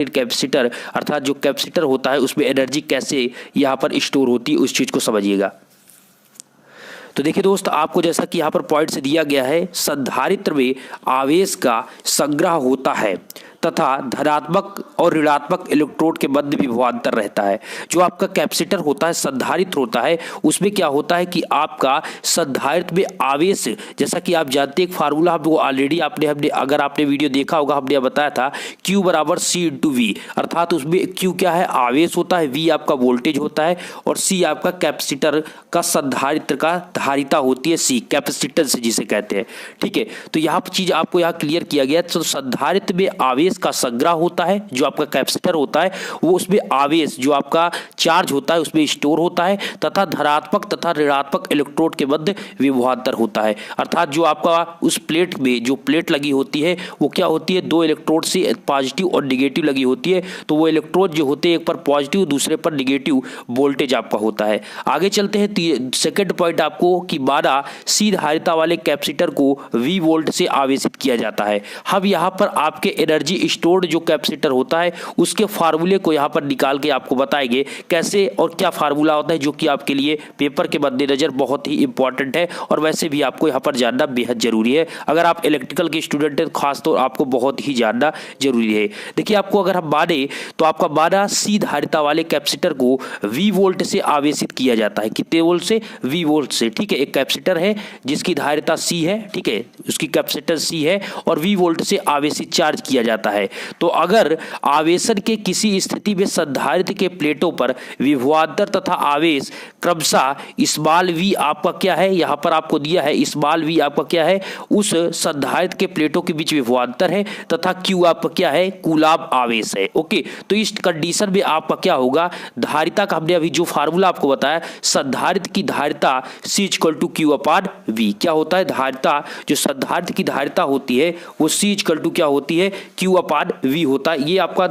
Capacitor अर्थात जो capacitor होता है उसमें एनर्जी कैसे यहाँ पर स्टोर होती है उस चीज को समझिएगा। तो देखिए दोस्त, आपको जैसा कि यहाँ पर पॉइंट से दिया गया है, संधारित्र में आवेश का संग्रह होता है तथा धनात्मक और ऋणात्मक इलेक्ट्रोड के मध्य विभवांतर रहता है। जो आपका कैपेसिटर होता है, संधारित्र होता है, उसमें क्या होता है कि आपका संधारित्र में आवेश, जैसा कि आप जानते हैं एक फार्मूला वो ऑलरेडी हमने अगर आपने वीडियो देखा होगा, हमने बताया था Q बराबर C इंटू वी, अर्थात उसमें Q क्या है, आवेश होता है, V आपका वोल्टेज होता है और C आपका कैपेसिटर का संधारित्र का धारिता होती है, C कैपेसिटेंस जिसे कहते हैं। ठीक है, तो यहाँ पर चीज आपको यहाँ क्लियर किया गया। तो संधारित्र में आवेश का संग्रह होता है, जो आपका कैपेसिटर होता है वो उसमें आवेश जो आपका चार्ज होता है उसमें स्टोर होता है तथा धनात्मक तथा ऋणात्मक इलेक्ट्रोड के मध्य विभवांतर होता है। अर्थात जो आपका उस प्लेट में जो प्लेट लगी होती है वो क्या होती है, दो इलेक्ट्रोड से पॉजिटिव और निगेटिव लगी होती है। तो वो इलेक्ट्रोड जो होते हैं एक पर पॉजिटिव दूसरे पर निगेटिव वोल्टेज आपका होता है। आगे चलते हैं, सेकेंड पॉइंट आपको कि माना सी धारिता वाले कैपेसिटर को V वोल्ट से आवेशित किया जाता है। अब यहाँ पर आपके एनर्जी स्टोर्ड जो कैपेसिटर होता है उसके फार्मूले को यहाँ पर निकाल के आपको बताएंगे कैसे और क्या फार्मूला होता है, जो कि आपके लिए पेपर के मद्देनजर बहुत ही इंपॉर्टेंट है और वैसे भी आपको यहाँ पर जानना बेहद जरूरी है। अगर आप इलेक्ट्रिकल के स्टूडेंट हैं खास तो आपको बहुत ही जानना जरूरी है। देखिए, आपको अगर हम माने तो आपका माना सी धारिता वाले कैपेसिटर को V वोल्ट से आवेशित किया जाता है। कितने वोल्ट से? V वोल्ट से। ठीक है, एक कैपेसिटर है जिसकी धारिता C है, ठीक है, उसकी कैपेसिटेंस C है और V वोल्ट से आवेशित चार्ज किया जाता है। तो अगर आवेशन के किसी स्थिति में संधारित्र के प्लेटों पर विभवांतर तथा आवेश क्रमशः स्मॉल v आपका क्या है, यहां पर आपको दिया है स्मॉल v आपका क्या है, उस संधारित्र के प्लेटों के बीच विभवांतर है तथा q आपका क्या है, कूलाम्ब आवेश है। ओके, तो इस कंडीशन में आपका क्या होगा, धारिता का हमने अभी जो फार्मूला आपको बताया, संधारित्र की धारिता C = Q/V क्या होता है, धारिता जो संधारित्र की धारिता होती है वो C = क्या होती है, Q/V होता है। ये आपका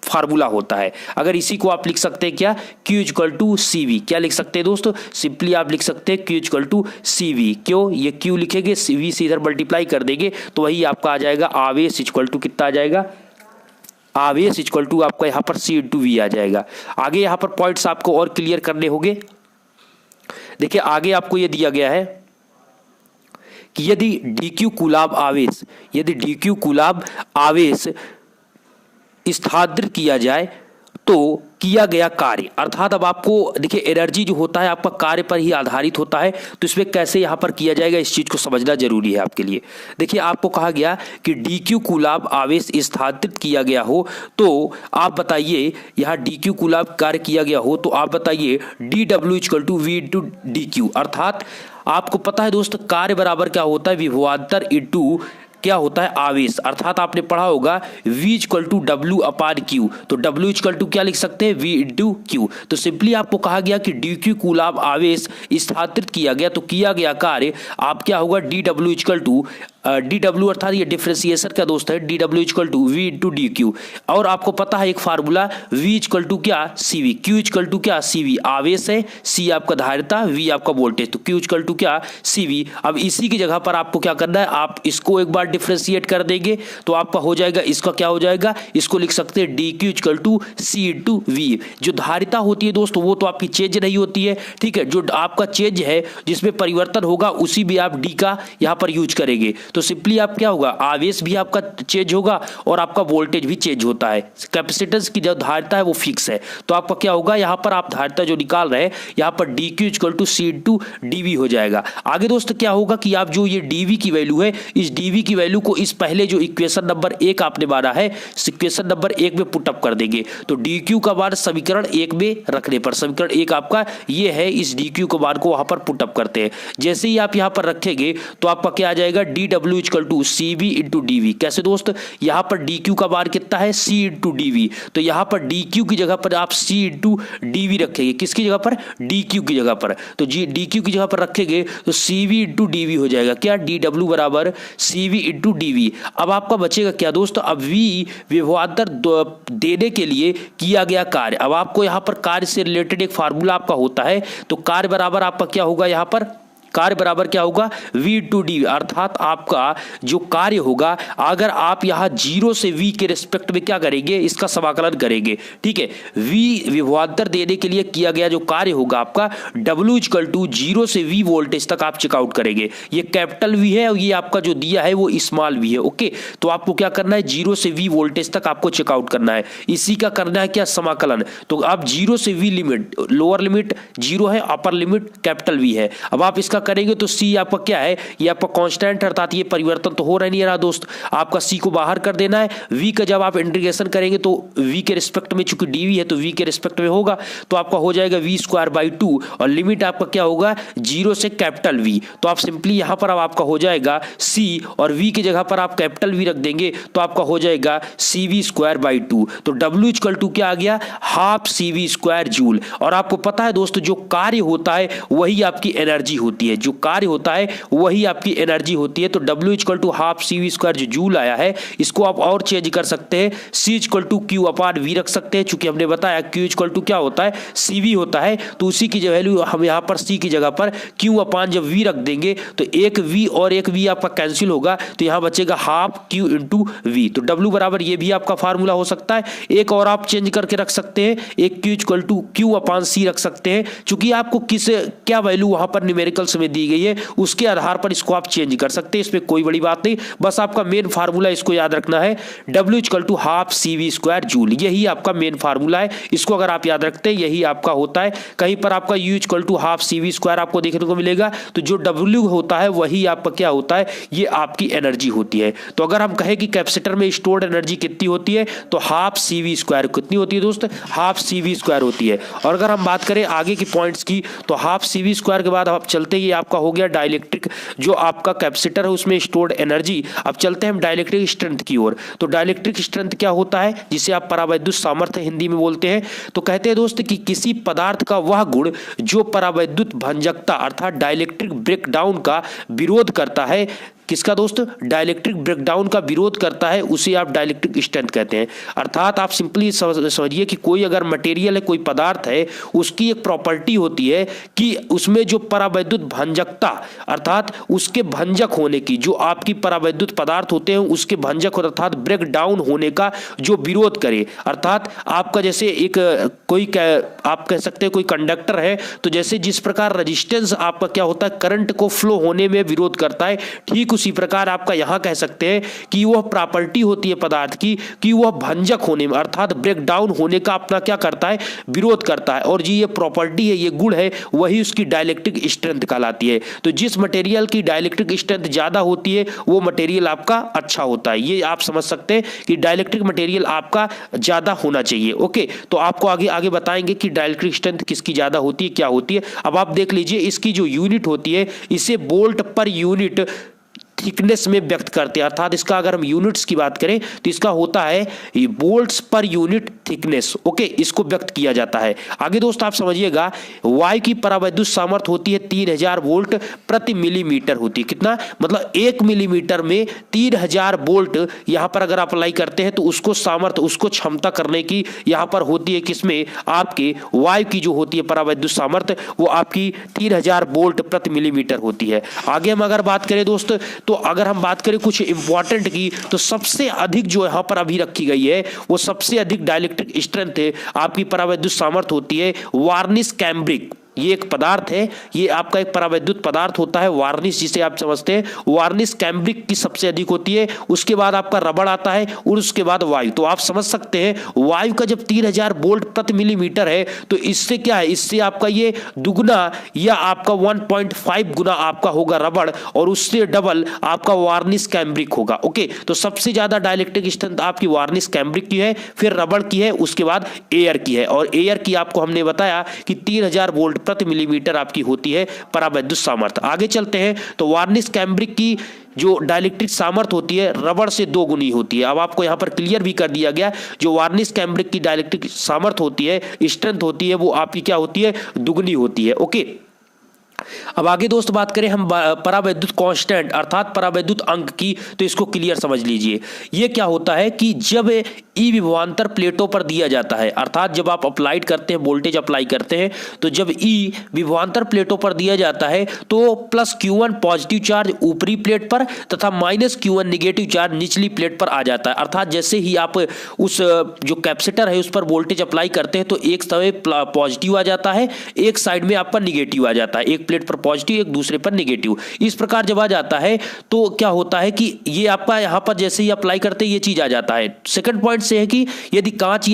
फार्मूला होता है। अगर इसी को आप लिख सकते हैं क्या, Q = CV, क्या लिख सकते हैं दोस्तों, सिंपली आप लिख सकते हैं Q = CV। क्यों, ये Q लिखेंगे, V से इधर मल्टीप्लाई कर देंगे तो वही आपका आ जाएगा आवेश इक्वल टू कितना आ जाएगा, आवेश इक्वल टू आपका यहाँ पर C × V आ जाएगा। आगे यहाँ पर पॉइंट्स आपको और क्लियर करने होंगे। देखिए, आगे आपको ये दिया गया है कि यदि dq कूलाम्ब आवेश, यदि dq कूलाम्ब आवेश स्थानांतरित किया जाए तो किया गया कार्य, अर्थात अब आपको देखिए एनर्जी जो होता है आपका कार्य पर ही आधारित होता है, तो इसमें कैसे यहाँ पर किया जाएगा इस चीज को समझना जरूरी है आपके लिए। देखिए, आपको कहा गया कि dq कूलाम्ब आवेश स्थानांतरित किया गया हो तो आप बताइए, यहाँ dq कूलाम्ब कार्य किया गया हो तो आप बताइए dw = v × dq, अर्थात आपको पता है दोस्त कार्य बराबर क्या होता है, विभवांतर इंटू क्या होता है, आवेश। अर्थात आपने पढ़ा होगा V = W/Q, तो W = क्या लिख सकते हैं, V × Q। तो सिंपली आपको कहा गया कि dq कूलाम्ब आवेश स्थानांतरित किया गया तो किया गया कार्य आप क्या होगा, dW = dW अर्थात ये डिफरेंशिएशन का दोस्त है, dW = V × dq। और आपको पता है एक फार्मूला V = क्या, CV, Q = क्या, CV आवेश है, C आपका धारिता, V आपका वोल्टेज, तो Q = क्या, CV। अब इसी की जगह पर आपको क्या करना है, आप इसको एक बार डिफरेंशिएट कर देंगे तो आपका हो जाएगा, इसका क्या हो जाएगा, इसको लिख सकते हैं dq = C × V। जो धारिता होती है दोस्तों वो तो आपकी चेंज नहीं होती है, ठीक है, जो आपका चेंज है जिसमें परिवर्तन होगा उसी भी आप d का यहाँ पर यूज करेंगे। तो सिंपली आप क्या होगा, आवेश भी आपका चेंज होगा और आपका वोल्टेज भी चेंज होता है। कैपेसिटेंस की जो धारिता है वो फिक्स है, तो आपका क्या होगा, यहाँ पर आप धारिता जो निकाल रहे हैं यहाँ पर dq = C × dV हो जाएगा। आगे दोस्त क्या होगा कि आप जो ये dV की वैल्यू है, इस dV की वैल्यू को इस पहले जो इक्वेशन नंबर 1 आपने माना है, इक्वेशन नंबर 1 में पुटअप कर देंगे। तो dq का मान समीकरण 1 में रखने पर, समीकरण 1 आपका ये है, इस dq के मान को वहां पर पुटअप करते हैं। जैसे ही आप यहाँ पर रखेंगे तो आपका क्या आ जाएगा, dw = CV × dV। कैसे दोस्त, यहाँ पर dq का मान कितना है, C × dV, तो यहाँ पर dq की जगह पर आप C × dV रखेंगे, किसकी जगह पर, dq की जगह पर। तो dq की जगह पर रखेंगे तो CV × dV हो जाएगा, क्या, dw = CV × dV। अब आपका बचेगा क्या दोस्तों, अब V विभवांतर देने के लिए किया गया कार्य। अब आपको यहाँ पर कार्य से रिलेटेड एक फार्मूला आपका होता है, तो कार्य बराबर आपका क्या होगा, यहाँ पर कार्य बराबर क्या होगा, V टू डी, अर्थात आपका जो कार्य होगा अगर आप यहां 0 से V के रिस्पेक्ट में क्या करेंगे, इसका समाकलन करेंगे, ठीक है। V विभवांतर देने के लिए किया गया जो कार्य होगा आपका W इक्वल टू 0 से V वोल्टेज तक आप चेकआउट करेंगे। ये कैपिटल V है और ये आपका जो दिया है वो स्मॉल V है, ओके। तो आपको क्या करना है, 0 से V वोल्टेज तक आपको चेकआउट करना है, इसी का करना है क्या, समाकलन। तो आप 0 से V लिमिट, लोअर लिमिट 0 है, अपर लिमिट कैपिटल V है। अब आप इसका करेंगे तो C आपका क्या है, ये आपका कांस्टेंट, अर्थात ये परिवर्तन तो हो रहा नहीं रहा दोस्त, आपका C को बाहर कर देना है। V का जब आप इंटीग्रेशन करेंगे तो V के रिस्पेक्ट में, चूंकि dV है तो V के रिस्पेक्ट में होगा, तो आपका हो जाएगा V स्क्वायर बाई 2 और लिमिट आपका क्या होगा, 0 से कैपिटल V। तो आप सिंपली यहां पर अब आपका हो जाएगा C और V की जगह पर आप कैपिटल V रख देंगे तो आपका हो जाएगा CV स्क्वायर बाई 2। तो W इक्वल टू क्या आ गया, हाफ CV स्क्वायर जूल। और आपको पता है दोस्तों, जो कार्य होता है वही आपकी एनर्जी होती है, जो कार्य होता है वही आपकी एनर्जी होती है। तो W equal to half CV square जो जूल आया है, इसको आप और चेंज कर सकते हैं, C equal to Q upon V रख सकते हैं, चूंकि हमने बताया Q इक्वल टू क्या होता है, CV होता है। तो उसी की जो वैल्यू हम यहाँ पर C की जगह पर Q अपान जब V रख देंगे तो एक V और एक V आपका कैंसिल होगा, तो यहाँ बचेगा हाफ Q इंटू V। तो W बराबर ये भी आपका फार्मूला हो सकता है। एक और आप चेंज करके रख सकते हैं, एक Q equal to Q upon C रख सकते हैं, चूंकि आपको किस क्या वैल्यू वहां पर न्यूमेरिकल्स में दी गई है उसके आधार पर इसको आप चेंज कर सकते हैं, इसमें कोई बड़ी बात नहीं। बस आपका मेन फार्मूला इसको याद रखना है, W equal to half CV square joule, यही आपका मेन फार्मूला है। इसको अगर आप याद रखते हैं यही आपका होता है। कहीं पर आपका U equal to half CV square आपको देखने को मिलेगा, तो जो W होता है वही आपका क्या होता है, ये आपकी एनर्जी होती है। तो अगर हम कहें कि कैपेसिटर में स्टोर्ड एनर्जी कितनी होती है, तो हाफ CV स्क्वायर कितनी होती है दोस्त, हाफ CV स्क्वायर होती है। और अगर हम बात करें आगे की पॉइंट्स की, तो हाफ CV स्क्वायर के बाद आप चलते ही आपका हो गया डाइलेक्ट्रिक, जो आपका कैपेसिटर है उसमें स्टोर्ड एनर्जी। अब चलते हैं हम डाइलेक्ट्रिक स्ट्रेंथ की ओर। तो डाइलेक्ट्रिक स्ट्रेंथ क्या होता है, जिसे आप परावैद्युत सामर्थ्य हिंदी में बोलते हैं। तो कहते हैं दोस्त कि किसी पदार्थ का वह गुण जो परावैद्युत भंजकता अर्थात डाइलेक्ट्रिक ब्रेकडाउन का विरोध करता है, किसका दोस्त, डाइलेक्ट्रिक ब्रेकडाउन का विरोध करता है, उसे आप डाइलेक्ट्रिक स्ट्रेंथ कहते हैं। अर्थात आप सिंपली समझिए कि कोई अगर मटेरियल है, कोई पदार्थ है, उसकी एक प्रॉपर्टी होती है कि उसमें जो परावैद्युत भंजकता अर्थात उसके भंजक होने की, जो आपकी परावैद्युत पदार्थ होते हैं उसके भंजक अर्थात ब्रेक डाउन होने का जो विरोध करे। अर्थात आपका जैसे एक कोई आप कह सकते हैं कोई कंडक्टर है, तो जैसे जिस प्रकार रेजिस्टेंस आपका क्या होता है, करंट को फ्लो होने में विरोध करता है, ठीक उसी प्रकार आपका यहां कह सकते हैं कि वह प्रॉपर्टी होती है पदार्थ की कि वह भंजक होने में अर्थात ब्रेक डाउन होने का अपना क्या करता है, विरोध करता है। और जी ये प्रॉपर्टी है, ये गुण है, वही उसकी डाइलेक्ट्रिक स्ट्रेंथ कहलाती है। तो जिस मटेरियल की डाइलेक्ट्रिक स्ट्रेंथ ज्यादा होती है वो मटेरियल आपका अच्छा होता है। ये आप समझ सकते हैं कि डाइलेक्ट्रिक मटेरियल आपका ज्यादा होना चाहिए, ओके। तो आपको आगे आगे बताएंगे कि डाइलेक्ट्रिक स्ट्रेंथ किसकी ज्यादा होती है, क्या होती है। अब आप देख लीजिए, इसकी जो यूनिट होती है इसे वोल्ट पर यूनिट थिकनेस में व्यक्त करते हैं। अर्थात इसका अगर हम यूनिट्स की बात करें तो इसका होता है volts per unit thickness, okay, इसको व्यक्त किया जाता है। आगे दोस्त आप समझिएगा, वायु की परावैद्युत सामर्थ्य होती है 3000 वोल्ट प्रति मिलीमीटर होती है। कितना, मतलब 1 मिलीमीटर में 3000 वोल्ट यहां पर अगर आप अप्लाई करते हैं तो उसको सामर्थ्य, उसको क्षमता करने की यहां पर होती है, किसमें, आपके वायु की जो होती है परावैद्युत सामर्थ्य वो आपकी 3000 वोल्ट प्रति मिलीमीटर होती है। आगे हम अगर बात करें दोस्त, तो अगर हम बात करें कुछ इंपॉर्टेंट की, तो सबसे अधिक जो यहां पर अभी रखी गई है वो सबसे अधिक डाइलेक्ट्रिक स्ट्रेंथ है आपकी परावैद्युत सामर्थ्य होती है वार्निश कैम्ब्रिक। ये एक पदार्थ है, ये आपका एक परावैद्युत पदार्थ होता है वार्निश, जिसे आप समझते हैं, वार्निश कैम्ब्रिक की सबसे अधिक होती है। उसके बाद आपका रबड़ आता है और उसके बाद वायु। तो आप समझ सकते हैं वायु का जब 3000 वोल्ट प्रति मिलीमीटर है तो इससे क्या है, इससे आपका ये दुगना या आपका 1.5 गुना आपका होगा रबड़ और उससे डबल आपका वार्निश कैम्ब्रिक होगा, ओके। तो सबसे ज्यादा डाइलेक्ट्रिक स्ट्रेंथ आपकी वार्निश कैम्ब्रिक की है, फिर रबड़ की है, उसके बाद एयर की है। और एयर की आपको हमने बताया कि 3000 वोल्ट प्रति मिलीमीटर आपकी होती है परावैद्युत सामर्थ्य। आगे चलते हैं, तो वार्निश कैम्ब्रिक की जो डाइलेक्ट्रिक सामर्थ्य होती है रबड़ से 2 गुनी होती है। अब आपको यहां पर क्लियर भी कर दिया गया, जो वार्निश कैम्ब्रिक की डाइलेक्ट्रिक सामर्थ्य होती है, स्ट्रेंथ होती है, वो आपकी क्या होती है, दुगनी होती है, ओके। अब आगे दोस्त बात करें हम परावैद्युत कांस्टेंट अर्थात परावैद्युत अंक की, तो इसको क्लियर समझ लीजिए। ये क्या होता है कि जब ई विभवांतर प्लेटों पर दिया जाता है, अर्थात जब आप अप्लाइड करते हैं, वोल्टेज अप्लाई करते हैं, तो जब ई विभवांतर प्लेटों पर दिया जाता है तो प्लस Q1 पॉजिटिव चार्ज ऊपरी प्लेट पर तथा माइनस Q1 निगेटिव चार्ज निचली प्लेट पर आ जाता है। अर्थात जैसे ही आप उस जो कैपेसिटर है उस पर वोल्टेज अप्लाई करते हैं तो एक समय पॉजिटिव आ जाता है, एक साइड में आपका निगेटिव आ जाता है, एक प्लेट पर पॉजिटिव एक दूसरे पर निगेटिव। इस प्रकार जब आ जाता है तो क्या होता है कि ये आपका यहां पर जैसे ही अप्लाई करते हैं ये चीज आ जाता है। सेकंड पॉइंट से है कि यदि कांच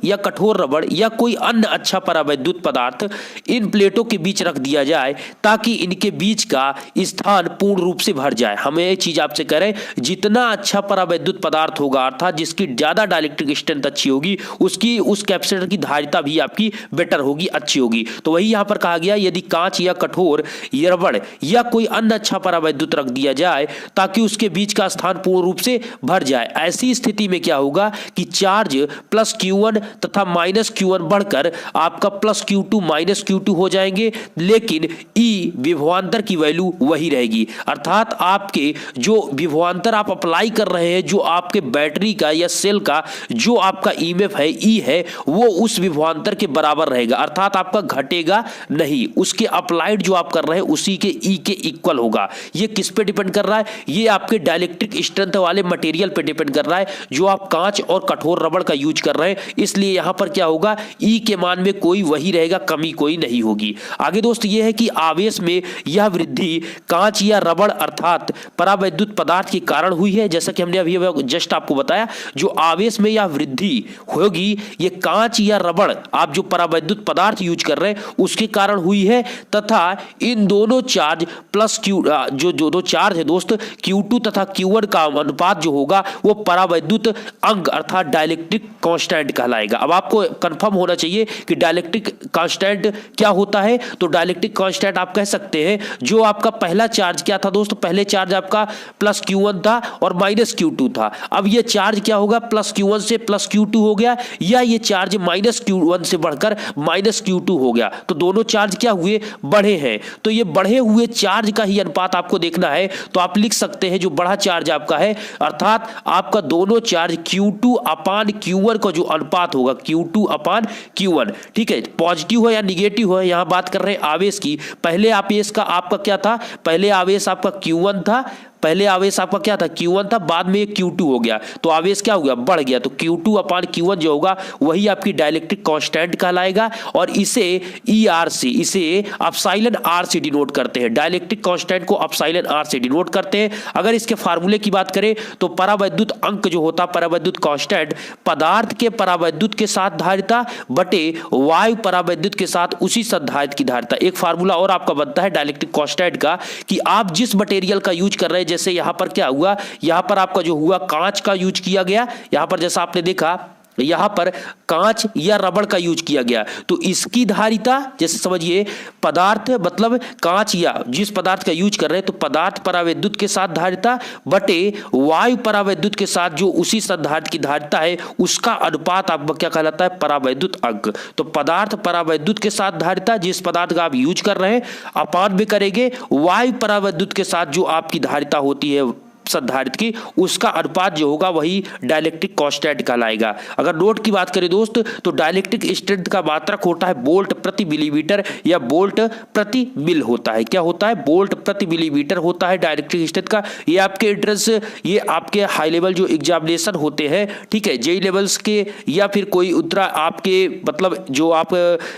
या कठोर रबड़ या कोई अन्य अच्छा परावैद्युत पदार्थ इन प्लेटों के बीच रख दिया जाए ताकि इनके बीच का स्थान पूर्ण रूप से भर जाए। हमें ये चीज आपसे कह रहे हैं, जितना अच्छा परावैद्युत पदार्थ होगा अर्थात जिसकी ज्यादा डाइलेक्ट्रिक स्ट्रेंथ अच्छी होगी उसकी उस कैपेसिटर की धारिता भी आपकी बेटर होगी, अच्छी होगी। तो वही यहां पर कहा गया, यदि कांच या कठोर या रबड़ या कोई अन्य अच्छा परावैद्युत रख दिया जाए ताकि उसके बीच का स्थान पूर्ण रूप से भर जाए। ऐसी स्थिति में क्या होगा कि चार्ज प्लस Q1 तथा माइनस Q1 बढ़कर आपका प्लस Q2 माइनस Q2 हो जाएंगे, लेकिन ई विभवांतर की वैल्यू वही रहेगी। अर्थात आपके जो विभवांतर आप अप्लाई कर रहे हैं, जो आपके बैटरी का या सेल का जो आपका ईएमएफ है, ई है, वो उस विभवांतर के बराबर रहेगा, अर्थात आपका घटेगा नहीं। उसके अप्लाइड जो आप कर रहे हैं उसी के ई के इक्वल होगा। ये किस पे डिपेंड कर रहा है? ये आपके डाइलेक्ट्रिक स्ट्रेंथ वाले मटेरियल पे डिपेंड कर रहा है जो आप कांच और कठोर रबड़ का यूज कर रहे हैं। इसलिए यहां पर क्या होगा, ई के मान में कोई वही रहेगा, कमी कोई नहीं होगी। आगे दोस्त ये है कि आवेश में यह वृद्धि कांच या रबड़ अर्थात परावैद्युत पदार्थ के कारण हुई है। जैसा कि हमने अभी जस्ट आपको बताया, जो आवेश में यह वृद्धि होगी ये कांच या रबड़ आप जो परावैद्युत पदार्थ यूज कर रहे हैं उसके कारण हुई है, तथा इन दोनों चार्ज प्लस Q जो दो चार्ज है दोस्त Q2 तथा Q1 का अनुपात जो होगा वो परावैद्युत अंक अर्थात डाइलेक्ट्रिक कांस्टेंट कहलाएगा। अब आपको कंफर्म होना चाहिए कि डाइलेक्ट्रिक कांस्टेंट क्या होता है। तो डाइलेक्ट्रिक कांस्टेंट आप कह सकते हैं जो आपका पहला चार्ज क्या था दोस्त, पहले चार्ज आपका प्लस Q1 था और माइनस Q2 था। अब ये चार्ज क्या होगा, प्लस Q1 से प्लस Q2 हो गया, या ये चार्ज माइनस Q1 से बढ़कर माइनस Q2 हो गया। तो दोनों चार्ज क्या हुए, बढ़े हैं। तो ये बढ़े हुए चार्ज का ही अनुपात आपको देखना है। तो आप लिख सकते हैं जो बढ़ा चार्ज आपका है अर्थात आपका दोनों चार्ज Q2 अपान Q1 का जो अनुपात होगा Q2 अपान Q1, ठीक है, पॉजिटिव हो या निगेटिव हो, यहां बात कर रहे हैं आवेश की। पहले आवेश का आपका क्या था, पहले आवेश आपका Q1 था, पहले आवेश आपका क्या था, Q1 था, बाद में Q2 हो गया, तो आवेश क्या हो गया, बढ़ गया। तो Q2 अपान Q1 जो होगा वही आपकी डाइलेक्ट्रिक कांस्टेंट कहलाएगा, और इसे ER से, इसे एप्सिलॉन R से डिनोट करते हैं। डाइलेक्ट्रिक कांस्टेंट को एप्सिलॉन R से डिनोट करते हैं। अगर इसके फार्मूले की बात करें तो परावैद्युत अंक जो होता है, परावैद्युत कांस्टेंट, पदार्थ के परावैद्युत के साथ धारिता बटे वायु परावैद्युत के साथ उसी सद्धारित की धारिता। एक फार्मूला और आपका बनता है डाइलेक्ट्रिक कांस्टेंट का कि आप जिस मटेरियल का यूज कर रहे हैं, जैसे यहां पर क्या हुआ, यहां पर आपका जो हुआ कांच का यूज किया गया, यहां पर जैसा आपने देखा यहां पर कांच या रबड़ का यूज किया गया, तो इसकी धारिता जैसे समझिए पदार्थ मतलब कांच या जिस पदार्थ का यूज कर रहे हैं तो पदार्थ परावैद्युत के साथ धारिता बटे वायु परावैद्युत के साथ जो उसी सद्धारित की धारिता है उसका अनुपात आपका क्या कहलाता है, परावैद्युत अंक। तो पदार्थ परावैद्युत के साथ धारिता जिस पदार्थ का आप यूज कर रहे हैं अपान में करेंगे वायु परावैद्युत के साथ जो आपकी धारिता होती है सद्धारित की, उसका अनुपात जो होगा वही डाइलेक्ट्रिक कांस्टेंट कहलाएगा। अगर नोट की बात करें दोस्त तो डाइलेक्ट्रिक स्ट्रेंथ का मात्रक होता है वोल्ट प्रति मिलीमीटर या वोल्ट प्रति मिल होता है। क्या होता है, वोल्ट प्रति मिलीमीटर होता है डाइलेक्ट्रिक स्ट्रेंथ का। ये आपके एंट्रेंस, ये आपके हाई लेवल जो एग्जामिनेशन होते हैं, ठीक है, जेई लेवल्स के या फिर कोई उतरा आपके मतलब जो आप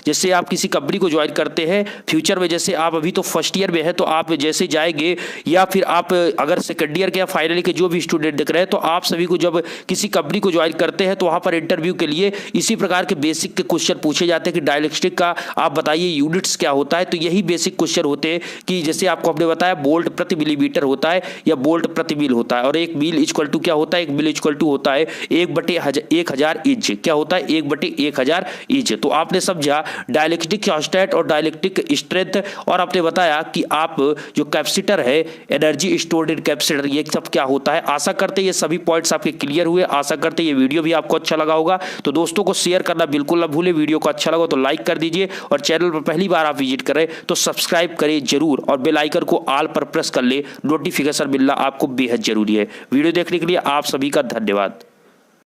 जैसे आप किसी कंपनी को ज्वाइन करते हैं फ्यूचर में, जैसे आप अभी तो फर्स्ट ईयर में है तो आप जैसे जाएंगे या फिर आप अगर सेकेंड ईयर या फाइनल के जो भी स्टूडेंट दिख रहे हैं तो आप सभी को जब किसी कंपनी को ज्वाइन करते हैं तो वहां पर इंटरव्यू के लिए इसी प्रकार के बेसिक के क्वेश्चन पूछे जाते हैं कि डाइलेक्ट्रिक का आप बताइए यूनिट्स क्या होता है। तो यही बेसिक क्वेश्चन होते हैं कि जैसे आपको हमने बताया वोल्ट प्रति मिलीमीटर होता है या वोल्ट प्रति मिल होता है, और एक मिल इक्वल टू क्या होता है, एक मिल इक्वल टू होता है 1/1000 इंच। क्या होता है, 1/1000 इंच। तो आपने समझा डाइलेक्ट्रिक कांस्टेंट और डाइलेक्ट्रिक स्ट्रेंथ, और आपने बताया कि आप जो कैपेसिटर है एनर्जी स्टोर्ड इन कैपेसिटर ये सब क्या होता है। आशा करते ये सभी पॉइंट्स आपके क्लियर हुए, आशा करते ये वीडियो भी आपको अच्छा लगा होगा। तो दोस्तों को शेयर करना बिल्कुल ना भूले, वीडियो को अच्छा लगा तो लाइक कर दीजिए और चैनल पर पहली बार आप विजिट करें तो सब्सक्राइब करें जरूर और बेल आइकन को ऑल पर प्रेस कर ले, नोटिफिकेशन मिलना आपको बेहद जरूरी है। वीडियो देखने के लिए आप सभी का धन्यवाद।